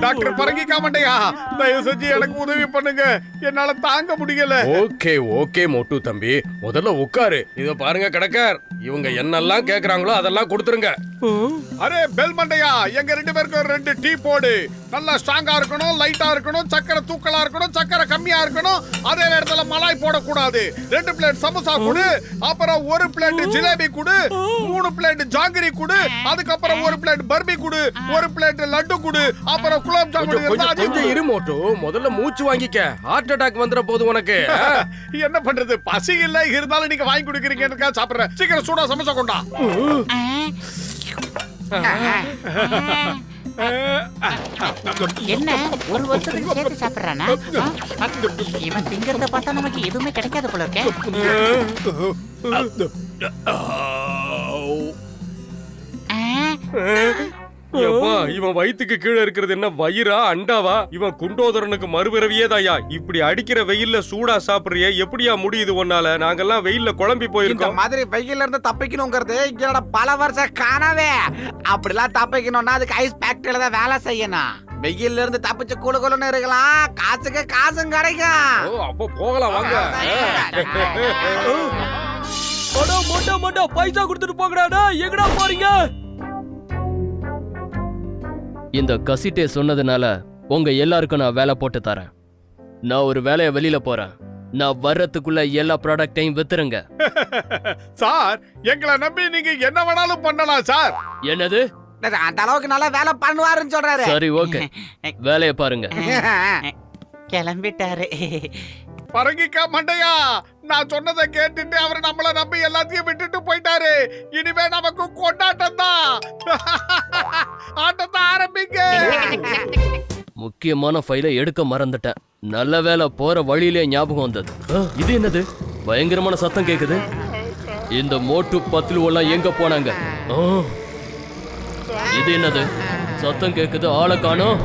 Doctor பரங்கிக்கா மண்டையா, தயவு செஞ்சு எனக்கு உதவி பண்ணுங்க, என்னால தாங்க முடியல. ஓகே ஓகே மோட்டு தம்பி, முதல்ல உட்காரு. இத பாருங்க கடக்கார், இவங்க என்னெல்லாம் கேக்குறாங்களோ அதெல்லாம் கொடுத்துருங்க. அரே பெல் மண்டையா, எங்க 2 பேருக்கு 2 டீ போடு. நல்லா ஸ்ட்ராங்கா இருக்கணும், லைட்டா இருக்கணும், சக்கரை தூக்கலா இருக்கணும், சக்கரை கம்மியா இருக்கணும், அதே நேரத்துல மலாய் போடக்கூடாது. 2 பிளேட் சமோசா கொடு, அப்புறம் 1 பிளேட் ஜிலேபி கொடு, 3 பிளேட் ஜாங்கிரி கொடு, அதுக்கப்புறம் 1 பிளேட் பர்பி கொடு, 1 பிளேட் லட்டு கொடு, அப்புறம் குலாப் ஜாமுன். கொஞ்சம் இரு மோட்டு, முதல்ல மூச்சு வாங்கிக்க, ஹார்ட் அட்டாக் வந்துற போது உனக்கு. என்ன பண்றது, பசி இல்ல, இருந்தாலும் நீங்க வாங்கி கொடுக்கறீங்க, சாப்பிடுறேன். சீக்கிரம் சூடா சமோசா கொண்டா. என்ன ஒரு வருஷத்துக்கு சேர்த்து சாப்பிடுறானா? இவன் திங்கிறத பார்த்தா நமக்கு எதுவுமே கிடைக்காது போல இருக்கே. எப்பா, இவன் வயித்துக்கு கீழே இருக்கிறது என்ன வயிறா அண்டாவா? இவன் குண்டோதரனுக்கு மறுபிறவியே தாயா. இப்படி அடிக்கிற வெயில்ல சூடா சாப்பிடுறிய, எப்படியா முடியுது உன்னால? நாங்கெல்லாம் வெயில்ல குழம்பி போயிருக்கோம். இந்த மாதிரி வெயில்ல இருந்து தப்பிக்கணுங்கிறது எங்களோட பல வருஷ கனவே. அப்படிலாம் தப்பிக்கணும்னா அதுக்கு ஐஸ் ஃபேக்டரியில தான் வேலை செய்யணும். வெயில்ல இருந்து தப்பிச்சு குளு குளுன்னு இருக்கலாம், காசுக்கு காசும் கிடைக்கும். அப்போ போகலாம் வாங்க. மொட்டை பைசா கொடுத்துட்டு போங்கடா, எங்கடா போறீங்க? இந்த கசிட்டே சொன்னதுனால உங்க எல்லாருக்கும் நான் வேலை போட்டு தரேன். நான் ஒரு வேலையை வெளியில போறேன். நான் வர்றதுக்குள்ள எல்லா ப்ராடக்டையும் வித்துருங்க. சார், எங்களை நம்பி நீங்க என்ன வேணாலும் பண்ணலாம் சார். என்னது? அந்த அளவுக்கு நல்லா வேலை பண்ணுவாருன்னு சொல்றாரு. சரி, ஓகே, வேலையை பாருங்க. கிளம்பிட்டாரு. பரங்கிக்கா மண்டையா, நான் சொன்னதை கேட்டுட்டு அவர் நம்மள நம்பி எல்லாத்தையும் விட்டுட்டு போயிட்டாரு. இனிமே நமக்கு கொண்டாட்டம் தான். ஆட்டத்தை ஆரம்பிங்க. முக்கியமான ஃபைலை எடுக்க மறந்துட்டேன். நல்ல வேலை, போற வழியிலே ஞாபகம் வந்தது. இது என்னது? பயங்கரமான சத்தம் கேக்குது. இந்த மோட்டு பத்லு எல்லாம் எங்க போனாங்க? இது என்னது? சத்தம் கேக்குது, ஆளை காணோம்.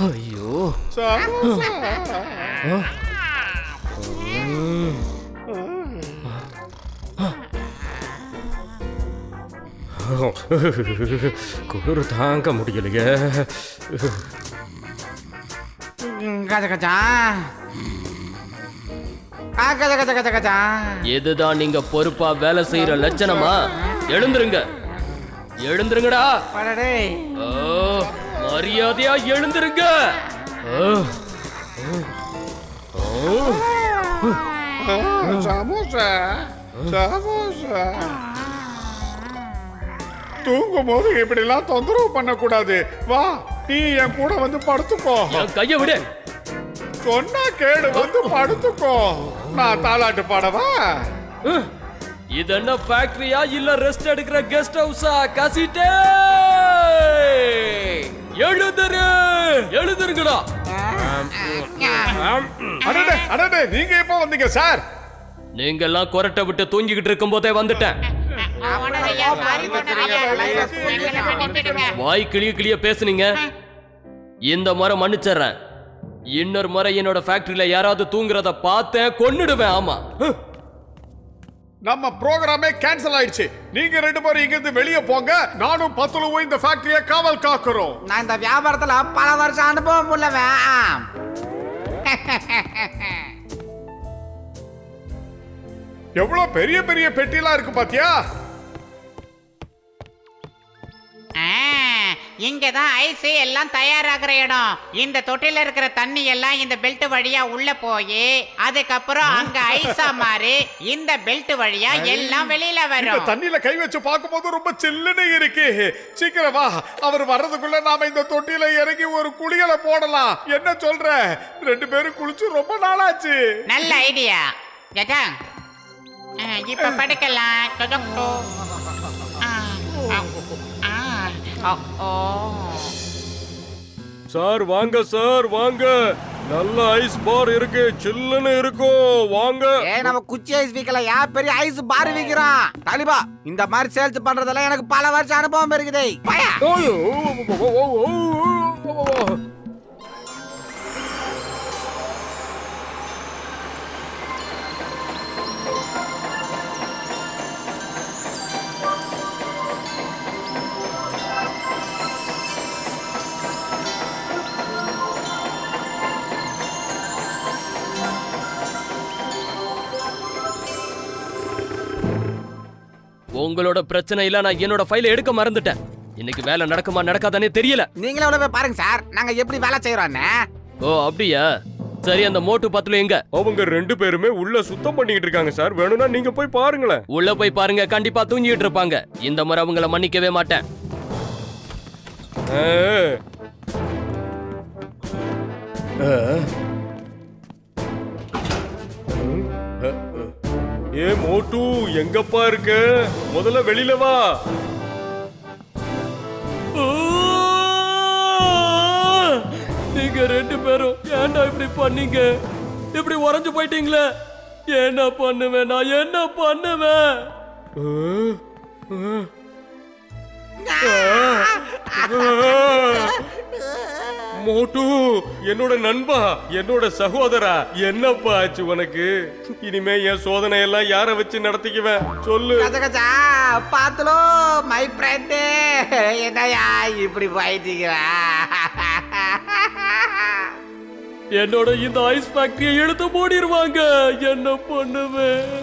ஐயோ, குளிர் தாங்க முடியலையே. இதுதான் நீங்க பொறுப்பா வேலை செய்யற லட்சணமா? எழுந்துருங்க, எழுந்துருங்கடா. மரியாதையா எழுந்துருங்க. தூங்கும் போது இப்படி எல்லாம் தொந்தரவு பண்ண கூடாது. வா, நீ என் கூட வந்து படுத்துக்கோ. கைய விடு. சொன்னா கேடு, வந்து படுத்துக்கோ. நான் தாலாட்டு பாடவா? இது என்ன ஃபேக்டரியா இல்ல ரெஸ்ட் எடுக்கிற கெஸ்ட் ஹவுஸா? கசிட்டே, எழுதுரு, எழுதுருங்கடா. அடடே அடடே, நீங்க எப்போ வந்தீங்க சார்? நீங்க எல்லாம் கொரட்டை விட்டு தூங்கிக்கிட்டு இருக்கும் போதே வந்துட்டேன். வாய் கிளிய கிளிய பேசுனீங்க. இந்த முறை மன்னிச்சிடுறேன். இன்னொரு முறை என்னோட ஃபேக்டரியில யாராவது தூங்குறத பார்த்தேன், கொன்னுடுவேன். ஆமா, நம்ம ப்ரோகிராமே கேன்சல் ஆயிடுச்சு. நீங்க 2 பேரும் இங்க இருந்து வெளியே போங்க. நானும் பத்துலுவும் இந்த ஃபேக்டரியை காவல் காக்குறோம். நான் இந்த வியாபாரத்துல பல வருஷம் அனுபவம் உள்ளவன். எவ்வளவு பெரிய பெரிய பெட்டிலாம் இருக்கு பாத்தியா? இங்கதான் ஐஸ் எல்லாம் தயாராகிற இடம். இந்த தொட்டில இருக்கிற தண்ணி எல்லாம் இந்த பெல்ட் வழியா உள்ள போய் அதுக்கப்புறம் அங்க ஐஸா மாறி இந்த பெல்ட் வழியா எல்லாம் வெளியில வரும். தண்ணியில கை வச்சு பார்க்கும்போது ரொம்ப சில்லுன்னு இருக்கு. சீக்கிரம் வா, அவர் வர்றதுக்குள்ள நாம இந்த தொட்டில இறங்கி ஒரு குளியலை போடலாம். என்ன சொல்ற? 2 பேரும் குளிச்சு ரொம்ப நாளாச்சு. நல்ல ஐடியா. இப்ப படுக்கலாம். சார் வாங்க, சார் வாங்க. நல்ல ஐஸ் பார் இருக்கு, சில்லுன்னு இருக்கும், வாங்க. நம்ம குச்சி ஐஸ் விக்கல, யார் பெரிய ஐஸ் பார் விக்கிறான்? தாலிபா, இந்த மாதிரி சேல்ஸ் பண்றதெல்லாம் எனக்கு பல வருஷம் அனுபவம் இருக்குது. உங்களோட பிரச்சனையில நான் என்னோட ஃபைலை எடுக்க மறந்துட்டேன். இன்னைக்கு வேலை நடக்குமா நடக்காதானே தெரியல. நீங்களே உள்ள போய் பாருங்க சார், நாங்க எப்படி வேலை செய்யறோம்னு. ஓ அப்படியா? சரி, அந்த மோட்டு பத்துல எங்க? அவங்க 2 பேருமே உள்ள சுத்தம் பண்ணிட்டு இருக்காங்க சார். வேணும்னா நீங்க போய் பாருங்களேன். உள்ள போய் பாருங்க, கண்டிப்பா தூங்கிட்டு இருப்பாங்க. இந்த முறை அவங்கள மன்னிக்கவே மாட்டேன். ஏ மோட்டு, எங்கப்பா இருக்க? முதல்ல வெளியில வா. நீங்க 2 பேரும் ஏன்டா இப்படி பண்ணீங்க? இப்படி உறைஞ்சு போயிட்டீங்களே. என்ன பண்ணுவேன் நான்? என்ன பண்ணுவேன்? மோட்டு, என்னோட நண்பா, என்னோட சகோதரா, என்னப்பா ஆச்சு உனக்கு? இனிமே என் சோதனை எல்லாம் யார வச்சு நடத்திக்குவேன் சொல்லு. கஜகஜா பாத்துலோ மை ஃப்ரெண்ட், என்னையா இப்படி போயிட்டீங்க? என்னோட இந்த ஐஸ் ஃபேக்டரியை எடுத்து மூடிடுவாங்க. என்ன பண்ணுவேன்?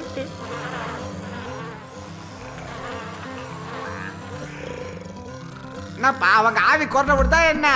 என்னப்பா அவங்க ஆவி கொரட்டை விடுதா என்ன?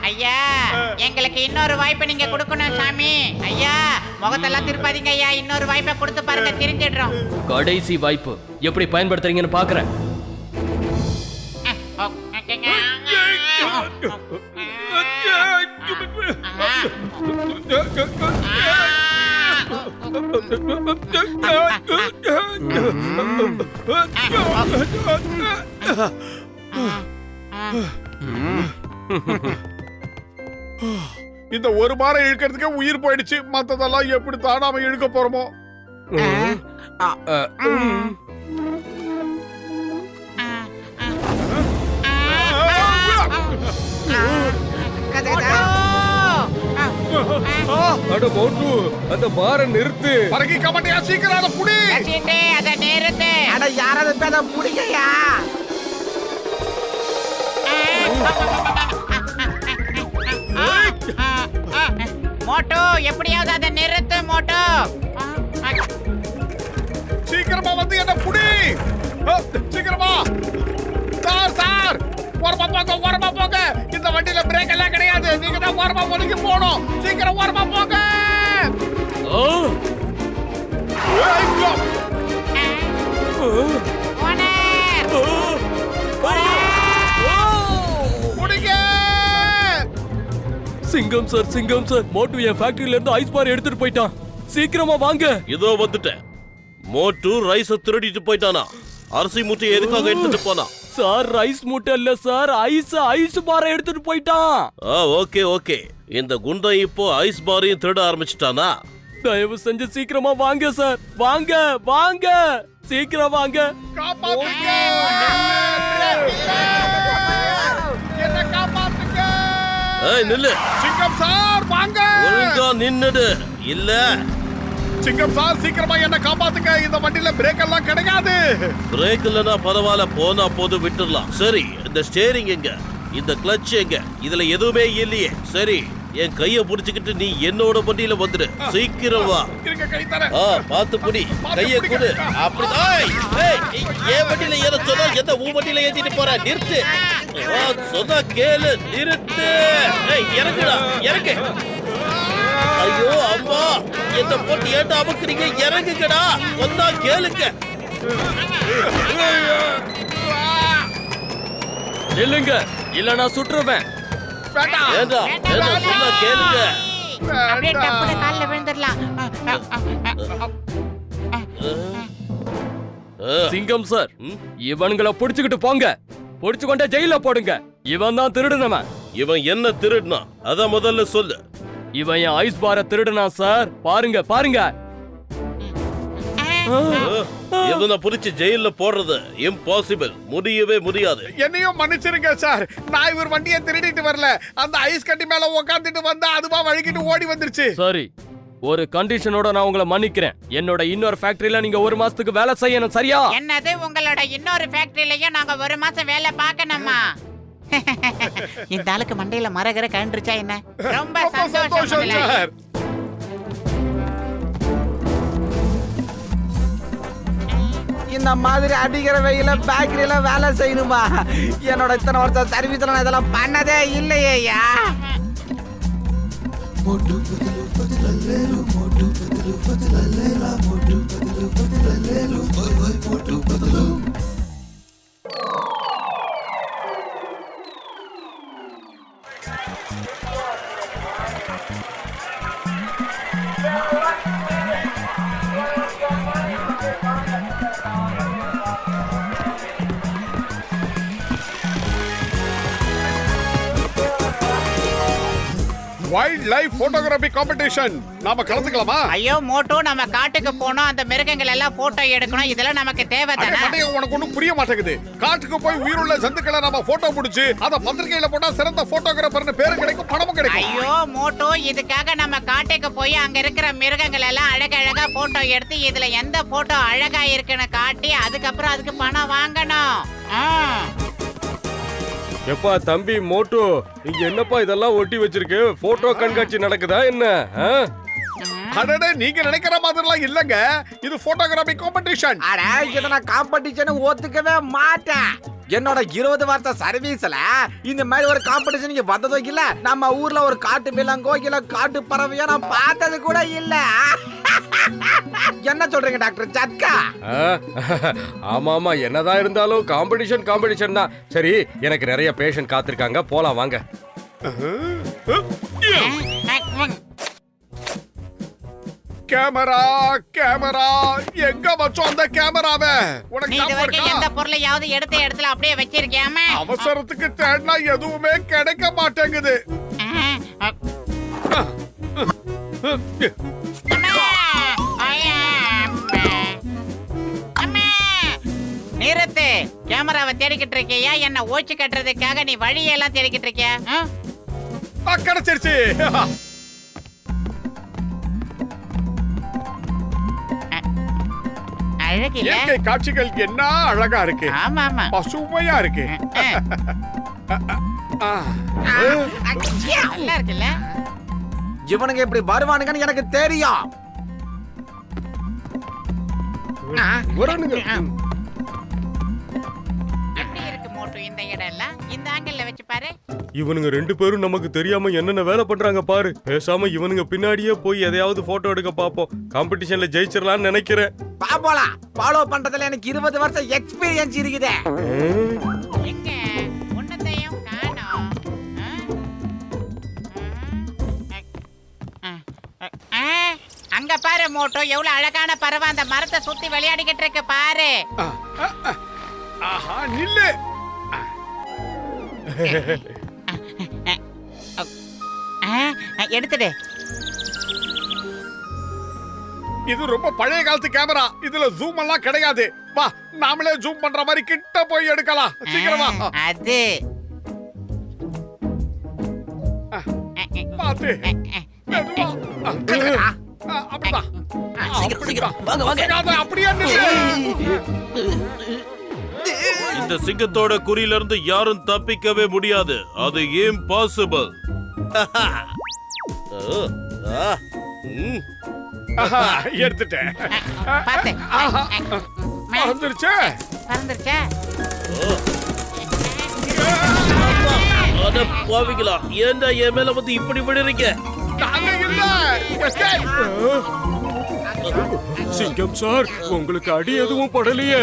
ஐயா, எங்களுக்கு இன்னொரு வாய்ப்பை நீங்க கொடுக்கணும் சாமி. ஐயா, முகத்தெல்லாம் திருப்பாதீங்க ஐயா. இன்னொரு வாய்ப்பை கொடுத்து பாருங்க, தெரிஞ்சிடுறோம். கடைசி வாய்ப்பு எப்படி பயன்படுத்துறீங்கன்னு பாக்குறேன். இந்த ஒரு வாரம் இழுக்கிறதுக்கே உயிர் போயிடுச்சு. மத்ததெல்லாம் எப்படி தான் நாம இழுக்க போறோமோ? அட மோட்டு, அந்த பார நிறுத்து. பறக்கி கமாட்டியா, சீக்கிரம் அதை புடி. அதை நேரத்தை அட யாராவது பேத முடிக்கையா? மோட்டோ, எப்படியாவது அதை நிறுத்து மோட்டோ. சீக்கிரமா வந்து என்ன புடி. சீக்கிரமா சார், சார் ஓரமா போங்க, ஓரமா போங்க. இந்த வண்டியில பிரேக் எல்லாம் கிடையாது. நீங்க தான் ஓரமா ஒதுங்கி போகணும். சீக்கிரம் ஓரமா போங்க. முடிங்க. சிங்கம் சார், சிங்கம் சார், மோட்டு என் ஃபேக்டரியில இருந்து ஐஸ் பார் எடுத்துட்டு போயிட்டான். சீக்கிரமா வாங்க. இதோ வந்துட்டேன். மோட்டு ரைஸ திருடிட்டு போயிட்டானா? அரிசி மூட்டை எதுக்காக எடுத்துட்டு போனா? சார், ரைஸ் மூட்டை இல்ல சார், ஐஸ் பாரை எடுத்துட்டு போயிட்டான். Okay okay. இந்த குண்டை இப்போ ஐஸ் பாரையும் திருட ஆரம்பிச்சிட்டானா? தயவு செஞ்சு சீக்கிரமா வாங்க சார். வாங்க வாங்க, சீக்கிரம் வாங்க. காப்பாத்துங்க. என்ன காப்பாத்துங்க. ஏய் நில்லு. சிங்கம் சார் வாங்க. ஒழுங்கா நின்னுடு. இல்ல சிங்கம் சார், சீக்கிரமா என்ன காப்பாத்துங்க. இந்த வண்டியில பிரேக் எல்லாம் கிடையாது. பிரேக் இல்லனா பரவாயில்ல, போனா போது விட்டுடலாம். சரி, இந்த ஸ்டேரிங் எங்க? இந்த கிளட்ச் எங்க? இதுல எதுவுமே இல்லையே. சரி, என் கைய புடிச்சுக்கிட்டு நீ என்னோட வண்டியில வந்துடு. சீக்கிரம் வா. இருங்க, கை தரேன். பாத்து புடி. கைய கொடு. அப்படிதான். ஏன் வண்டியில ஏற சொன்னா என்ன உன் வண்டியில ஏத்திட்டு போற? நிறுத்து. சொன்னா கேளு. நிறுத்து. இறங்குடா, இறங்கு. ஐயோ அம்மா, என்ன போட்டு ஏன்டா அமுக்குறீங்க? இறங்குங்கடா. வந்தா கேளுங்க. இல்லங்க, இல்ல நான் சுற்றுவேன். வேண்டாம். ஏண்டா சொன்னா கேளுங்க. அப்படியே டப்புனு கால்ல விழுந்துடலாம். சிங்கம் சார், இவனுங்களை புடிச்சுக்கிட்டு போங்க. புடிச்சுக்கொண்டே ஜெயில போடுங்க. இவன் தான் திருடுனவன். இவன் என்ன திருடுனா? அத முதல்ல சொல்லு. இவன் என் ஐஸ் பாரை திருடுனா சார். பாருங்க பாருங்க. இவனை புடிச்சு ஜெயில போடுறது இம்பாசிபிள், முடியவே முடியாது. என்னையும் மன்னிச்சிருங்க சார், நான் இவர் வண்டியை திருடிட்டு வரல. அந்த ஐஸ் கட்டி மேல உக்காந்துட்டு வந்தா அதுவா வழுக்கிட்டு ஓடி வந்துருச்சு. சரி, ஒரு கண்டிஷனோட நான் உங்களை மன்னிக்கிறேன். என்னோட இன்னொரு ஃபேக்டரியில நீங்க 1 மாசத்துக்கு வேலை செய்யணும், சரியா? என்னது, உங்களோட இன்னொரு ஃபேக்டரியிலயும் நாங்க 1 மாசம் வேலை பார்க்கணுமா? இந்த ஆளுக்கு மண்டையில மரகர கண்டுருச்சா என்ன? ரொம்ப சந்தோஷம் முதலாளி. சார். இந்த மாதிரி அடிக்கிற வெயில பேக்கரியில வேலை செய்யணுமா? என்னோட இத்தனை வருஷம் சர்வீஸ்ல நான் இதெல்லாம் பண்ணதே இல்லையா? வைல்ட் லைஃப் போட்டோகிராஃபி காம்படிஷன் நாம கலந்துக்கலாமா? ஐயோ மோட்டோ, நம்ம காட்டுக்கு போனோம், அந்த மிருகங்கள் எல்லாம் போட்டோ எடுக்கணும். இதெல்லாம் நமக்கு தேவைதானே? உனக்கு ஒண்ணும் புரிய மாட்டேங்குது. காட்டுக்கு போய் உயிருள்ள ஜந்துக்களை நாம போட்டோ பிடிச்சு அத பத்திரிகையில போட்டா சிறந்த போட்டோகிராஃபர்னு பேரு கிடைக்கும், பணமும் கிடைக்கும். ஐயோ மோட்டோ, இதுக்காக நம்ம காட்டுக்கு போய் அங்க இருக்கிற மிருகங்கள் எல்லாம் அழகழகா போட்டோ எடுத்து இதுல எந்த போட்டோ அழகா இருக்குன்னு காட்டி அதுக்கப்புறம் அதுக்கு பணம் வாங்கணும். எப்பா தம்பி மோட்டு, இங்க என்னப்பா இதெல்லாம் ஒட்டி வச்சிருக்கு? போட்டோ கண்காட்சி நடக்குதா என்ன? அடடே, நீங்க நினைக்கிற மாதிரிலாம் இல்லங்க. இது போட்டோகிராஃபி காம்படிஷன். அட, இத நான் காம்படிஷன் ஒத்துக்கவே மாட்டேன். என்னோட 20 வருஷ சர்வீஸ்ல இந்த மாதிரி ஒரு காம்படிஷன் இங்க வந்ததோ இல்ல. நம்ம ஊர்ல ஒரு காட்டு விலங்கோ இல்ல காட்டு பறவையோ நான் பார்த்தது கூட இல்ல. என்ன சொல்றீங்க டாக்டர் சத்கா? ஆமா ஆமா, என்னதான் இருந்தாலும் காம்படிஷன் தான். சரி, எனக்கு நிறைய பேஷண்ட் காத்திருக்காங்க, போலாம் வாங்க. கேமரா கேமரா, எங்க வச்சோம் அந்த கேமராவை? நீ இது வரைக்கும் எந்த பொருளையாவது எடுத்த இடத்துல அப்படியே வச்சிருக்கியாமா? அவசரத்துக்கு தேடினா எதுவுமே கிடைக்க மாட்டேங்குது. நிறுத்து. கேமராவை தேடிக்கிட்டு இருக்கியா? என்ன ஓச்சு கட்டுறதுக்காக நீ வழியெல்லாம் தேடிக்கிட்டு இருக்கியா? கிடைச்சிருச்சு. அழகில்ல? இயற்கை காட்சிகள் என்ன அழகா இருக்கு. ஆமா ஆமா, பசுமையா இருக்கு. நல்லா இருக்குல்ல? இவனுங்க இப்படி வருவானுங்கன்னு எனக்கு தெரியும். எப்படி இருக்கு மோட்டு இந்த இடம் எல்லாம்? இந்த ஆங்கிள் வச்சு பாரு. இவனுங்க 2 பேரும் நமக்கு தெரியாம என்னென்ன வேலை பண்றாங்க பாரு. பேசாம இவனுங்க பின்னாடியே போய் எதையாவது போட்டோ எடுக்க பாப்போம். காம்படிஷன்ல ஜெயிச்சிடலாம்னு நினைக்கிறேன். பாப்போலாம். ஃபாலோ பண்றதுல எனக்கு 20 வருஷம் எக்ஸ்பீரியன்ஸ் இருக்குது. எங்க உன்னதையும் காணோம். அங்க பாரு மோட்டோ, எவ்வளவு அழகான பறவை அந்த மரத்தை சுத்தி விளையாடிக்கிட்டு இருக்கு பாரு. ஆஹா, நில்லு. எடுத்துடு. இது ரொம்ப பழைய காலத்து கேமரா. இதுல ஜூம் எல்லாம் கிடையாது. வா, நாமளே ஜூம் பண்ற மாதிரி கிட்ட போய் எடுக்கலாம். சீக்கிரமா. அது பாத்து. மெதுவா. அப்படிதான். அப்படிதான். அப்படியே நில்லு. இந்த சிங்கத்தோட குறியில இருந்து யாரும் தப்பிக்கவே முடியாது. அது இம்பாசிபிள். எடுத்துட்டேன். பாத்து. வந்துருச்சு. பறந்துருச்சா? அட பாவிங்களா, ஏன்டா என் மேல வந்து இப்படி விடுறீங்க? நாங்க இல்ல. சிங்கம் சார், உங்களுக்கு அடி எதுவும் படலையே?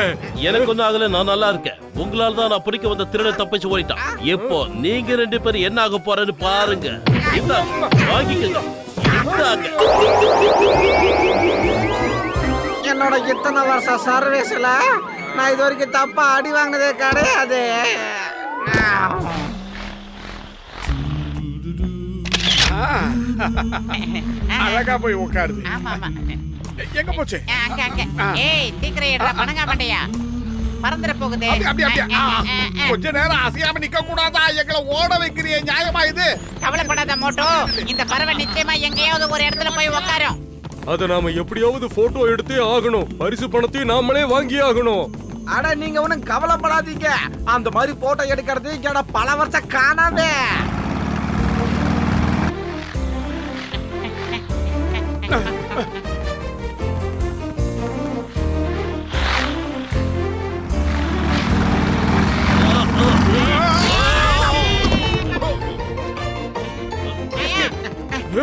எனக்கு ஒன்னும் ஆகல, நான் நல்லா இருக்கேன். உங்களால தான் நான் பிடிக்க வந்த திருட தப்பிச்சு ஓடிட்டான். இப்போ நீங்க 2 பேரும் என்ன ஆக போறேன்னு பாருங்க. இந்தாங்க, வாங்கிக்கங்க. இந்தாங்க. என்னோட இத்தனை வருஷம் சர்வீஸ்ல நான் இது வரைக்கும் தப்பா அடி வாங்கினதே கிடையாது. அழகா போய் உட்காருது. ஆமா ஆமா எங்க போச்சு? அங்க அங்க ஏய் சீக்கிரம் எடுறா பணங்கா மண்டையா பறந்துற போகுது கொஞ்ச நேரம் அசையாம நிக்க கூடாதா? எங்களை ஓட வைக்கிறிய நியாயமா இது? கவலைப்படாத மோட்டோ இந்த பறவை நிச்சயமா எங்கேயாவது ஒரு இடத்துல போய் உட்காரும். அத நாம எப்படியாவது போட்டோ எடுத்தே ஆகணும். பரிசு பணத்தையும் நாமளே வாங்கி ஆகணும். அட நீங்க ஒண்ணும் கவலைப்படாதீங்க. அந்த மாதிரி போட்டோ எடுக்கிறது இங்கட பல வருஷம் காணாமே.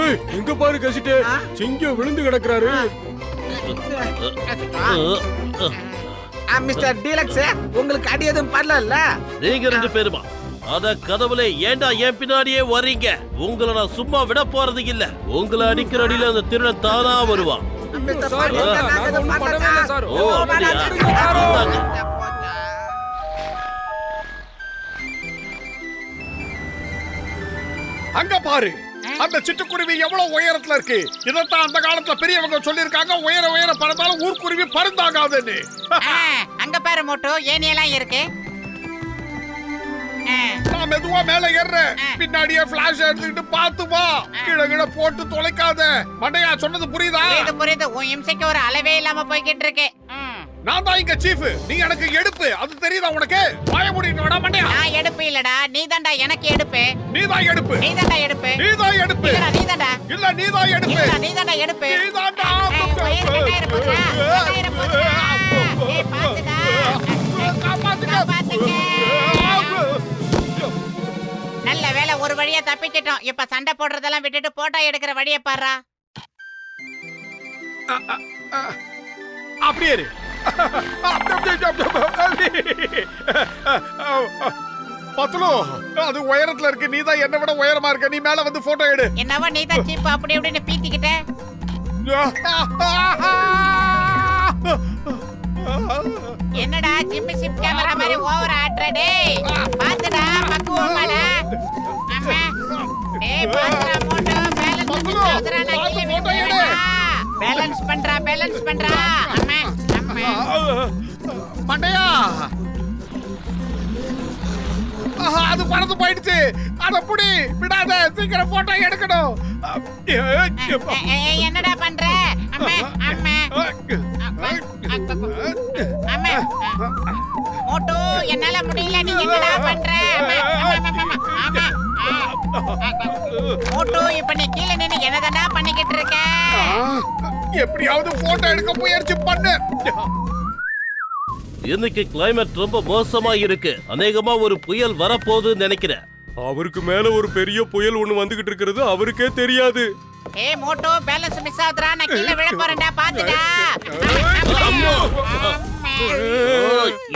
ஏய், எங்க பாரு கசிட்டே, சிங்கம் விழுந்து கிடக்குறாரு. மிஸ்டர் டீலக்ஸ், உங்களுக்கு அடி எதுவும் பண்ணல? நீங்க 2 பேருமா? அத கதவுல ஏண்டா என் பின்னாடியே வர்றீங்க? உங்களை நான் சும்மா விட போறது இல்ல. உங்களை அடிக்கிற அடியில அந்த திருடன் தானா வருவான். மிஸ்டர் சார், பாண்டியன், நாங்க நாங்க எதுவும் ஒண்ணும் பண்ணல பண்ணவே சார். இல்ல, ஓ, அப்படியா? அங்க பாரு, அந்த சிட்டுக்குருவி எவ்வளவு உயரத்துல இருக்கு. இதத்தான் அந்த காலத்துல பெரியவங்க சொல்லிருக்காங்க, உயர உயர பறந்தாலும் ஊர்க்குருவி பறந்தாகாதுன்னு. அங்க பாரு மோட்டோ ஏனியெல்லாம் இருக்கு. நான் மெதுவா மேல ஏறேன். பின்னாடியே பிளாஷ் எடுத்துக்கிட்டு பாத்து வா. கீழ போட்டு தொலைக்காத. மண்டையா சொன்னது புரியுதா? புரியுது புரியுது. உன் இம்சைக்கு ஒரு அளவே இல்லாம போய்கிட்டு இருக்கு. நான் தான் இங்க சீஃப், நீ எனக்கு எடுப்பு. அது தெரியுதா உனக்கு? வாய மூடிட்டு வாடா மண்டையா. நான் எடுப்பு இல்லடா, நீதான்டா எனக்கு எடுப்பு. நீ தான் எடுப்பு. நீதான்டா எடுப்பு. நீ தான் எடுப்பு. இல்லடா நீதான்டா. இல்ல நீ தான் எடுப்பு. இல்லடா நீதான்டா எடுப்பு. நீதான்டா. ஒயர் கட்டாயிர போறா. கட்டாயிர போறா. ஏய் பாத்துடா. காப்பாத்துங்க. நல்ல வேளை ஒரு வழியா தப்பிச்சிட்டோம். இப்ப சண்டை போடுறதெல்லாம் விட்டுட்டு போட்டோ எடுக்கிற வழியை பாருடா. அப்படியே இரு. பத்துலு, அது உயரத்துல இருக்கு. நீ தான் என்ன விட உயரமா இருக்க. நீ மேல வந்து போட்டோ எடு. என்னவா நீ தான் சீப் அப்படி இப்படின்னு பீத்திக்கிட்ட. என்னடா ஜிம்மி சிப் கேமரா மாதிரி ஓவர் ஆட்ற டேய். பாத்துடா பக்குவமாடா. அம்மா டேய் பாத்துடா மோட்டோ பேலன்ஸ் பண்றா பேலன்ஸ் பண்றா. அம்மா அம்மா மண்டையா, அது பறந்து போயிடுச்சு. அத புடி, விடாத. சீக்கிரம் போட்டோ எடுக்கணும். என்னடா பண்ற? அம்மா அம்மா அம்மா மோட்டோ என்னால முடியல. நீ என்னடா பண்ற? மோட்டோ இப்ப நீ கீழே நின்னு என்னதான்டா பண்ணிக்கிட்டு இருக்க? எப்படியாவது போட்டோ எடுக்க முயற்சி பண்ணு. இன்னைக்கு கிளைமேட் ரொம்ப மோசமா இருக்கு. அநேகமா ஒரு புயல் வரப்போகுதுன்னு நினைக்கிறேன். அவருக்கு மேல ஒரு பெரிய புயல் ஒண்ணு வந்துகிட்டு இருக்கிறது அவருக்கே தெரியாது. ஏய் மோட்டோ பேலன்ஸ் மிஸ் ஆகுதுடா. நான் கீழே விழ போறேன்டா. பாத்துடா.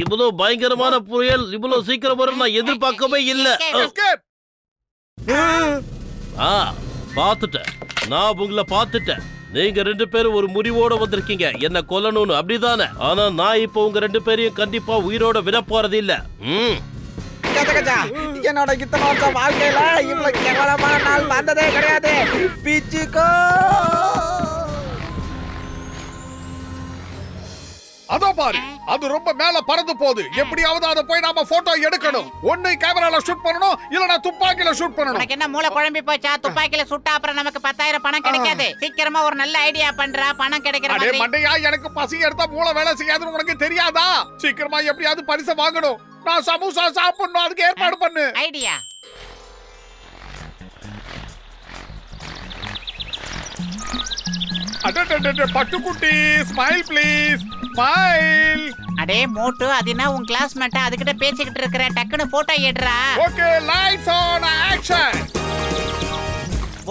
இவ்வளவு பயங்கரமான புயல் இவ்வளவு சீக்கிரம் வரும் நான் எதிர்பார்க்கவே இல்ல. பாத்துட்டேன், நான் உங்களை பாத்துட்டேன். நீங்க 2 பேரும் ஒரு முடிவோட வந்திருக்கீங்க, என்ன கொல்லணும்னு, அப்படிதானே? ஆனா நான் இப்ப உங்க 2 பேரையும் கண்டிப்பா உயிரோட விட போறது இல்ல. என்னோட இத்தனை வருஷம் வாழ்க்கையில இவ்வளவு கேவலமான நாள் வந்ததே கிடையாது. பிச்சுக்கோ. அதோ பாரு, அது ரொம்ப மேல பறந்து போகுது. எப்படியாவது அதை போய் நாம போட்டோ எடுக்கணும். ஒண்ணு கேமரால ஷூட் பண்ணணும், இல்லனா துப்பாக்கில ஷூட் பண்ணணும். உனக்கு என்ன மூளை குழம்பி போச்சா? துப்பாக்கில சுட்டா அப்புறம் நமக்கு 10,000 பணம் கிடைக்காது. சீக்கிரமா ஒரு நல்ல ஐடியா பண்றா, பணம் கிடைக்கிற அடே மாதிரி. மண்டையா, எனக்கு பசி எடுத்தா மூளை வேலை செய்யாதுன்னு உனக்கு தெரியாதா? சீக்கிரமா எப்படியாவது பரிசை வாங்கணும். நான் சமோசா சாப்பிடணும், அதுக்கு ஏற்பாடு பண்ணு. ஐடியா பட்டுக்குட்டி, ஸ்மைல் ப்ளீஸ், ஸ்மைல். அடே மோட்டு, அது என்ன உன் கிளாஸ்மேட்டா? அதுகிட்ட பேசிக்கிட்டு இருக்கிற, டக்குன்னு போட்டோ எடுறா. Okay, lights on, action.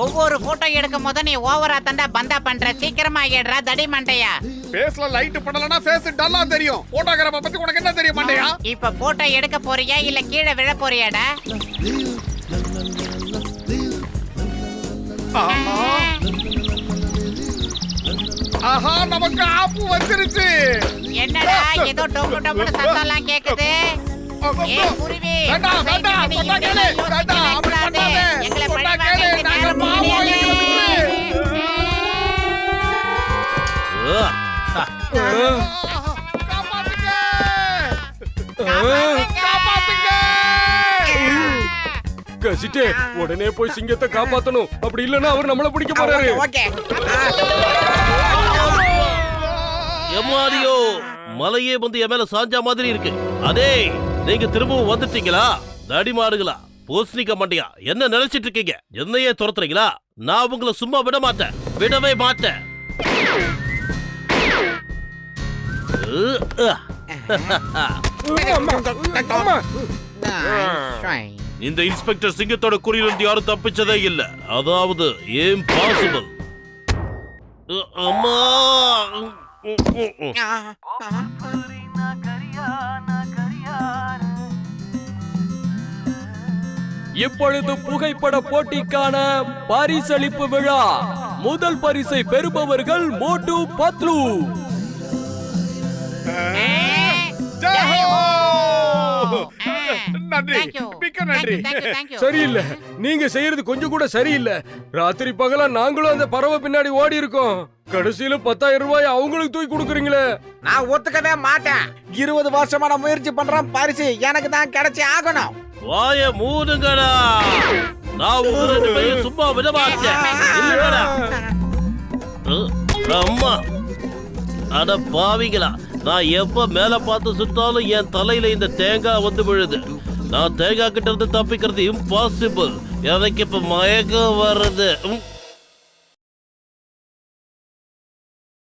ஒவ்வொரு போட்டோ எடுக்கும் போது நீ ஓவரா தண்டா பந்தா பண்ற. சீக்கிரமா எடுறா தடி மண்டையா. ஃபேஸ்ல லைட் பண்ணலனா ஃபேஸ் டல்லா தெரியும். போட்டோகிராஃப பத்தி உனக்கு என்ன தெரியும் மண்டையா? இப்ப போட்டோ எடுக்க போறியா இல்ல கீழே விழ போறியாடா? ஆஹா, நமக்கு ஆப்பு வந்துருச்சு. என்னடா ஏதோ டொப்பு டொப்புன்னு சத்தம்லாம் கேக்குது. ஏய் குருவி, வேண்டாம் வேண்டாம், சொன்னா கேளு. வேண்டாம், அப்படி பண்ணாதே. எங்களை சொன்னா பழி கேளு. வாங்க நாங்க நேரம் பாவம் காப்பாத்துங்க! காப்பாத்துங்க! கசிட்டே உடனே போய் சிங்கத்தை காப்பாத்தணும். அப்படி இல்லன்னா அவர் நம்மள பிடிக்க போறாரு. ஓகே எம்மாடியோ மலையே வந்து என் மேல சாஞ்சா மாதிரி இருக்கு. அதே நீங்க திரும்பவும் வந்துட்டீங்களா? தடிமாடுகளா, பூசணிக்க மாட்டியா, என்ன நினைச்சிட்டு இருக்கீங்க? என்னையே துரத்துறீங்களா? நான் உங்களை சும்மா விட மாட்டேன், விடவே மாட்டேன். இந்த இன்ஸ்பெக்டர் சிங்கத்தோட குறியிலிருந்து யாரும் தப்பிச்சதே இல்ல. அதாவது இம்பாசிபிள். அம்மா இப்பொழுது புகைப்பட போட்டிக்கான பரிசளிப்பு விழா. முதல் பரிசை பெறுபவர்கள் மோட்டு பத்லு. நன்றி, மிக்க நன்றி. சரியில்லை, நீங்க செய்யறது கொஞ்சம் கூட சரியில்லை. ராத்திரி பகலா நாங்களும் அந்த பறவை பின்னாடி ஓடி இருக்கோம். கடைசியில 10,000 ரூபாய் அவங்களுக்கு தூக்கி கொடுக்குறீங்களே. நான் ஒத்துக்கவே மாட்டேன். 20 வருஷமா நான் முயற்சி பண்றேன், பரிசு எனக்கு தான் கிடைச்சி ஆகணும். வாய மூடுங்கடா. நான் உங்க 2 பேரையும் சும்மா விட மாட்டேன். இல்லடா. அம்மா, அட பாவிங்களா, நான் எப்ப மேல பார்த்து சுத்தாலும் என் தலையில இந்த தேங்காய் வந்து விழுது. நான் தேங்காய் கிட்ட இருந்து தப்பிக்கிறது இம்பாசிபிள். எனக்கு இப்ப மயக்கம் வருது.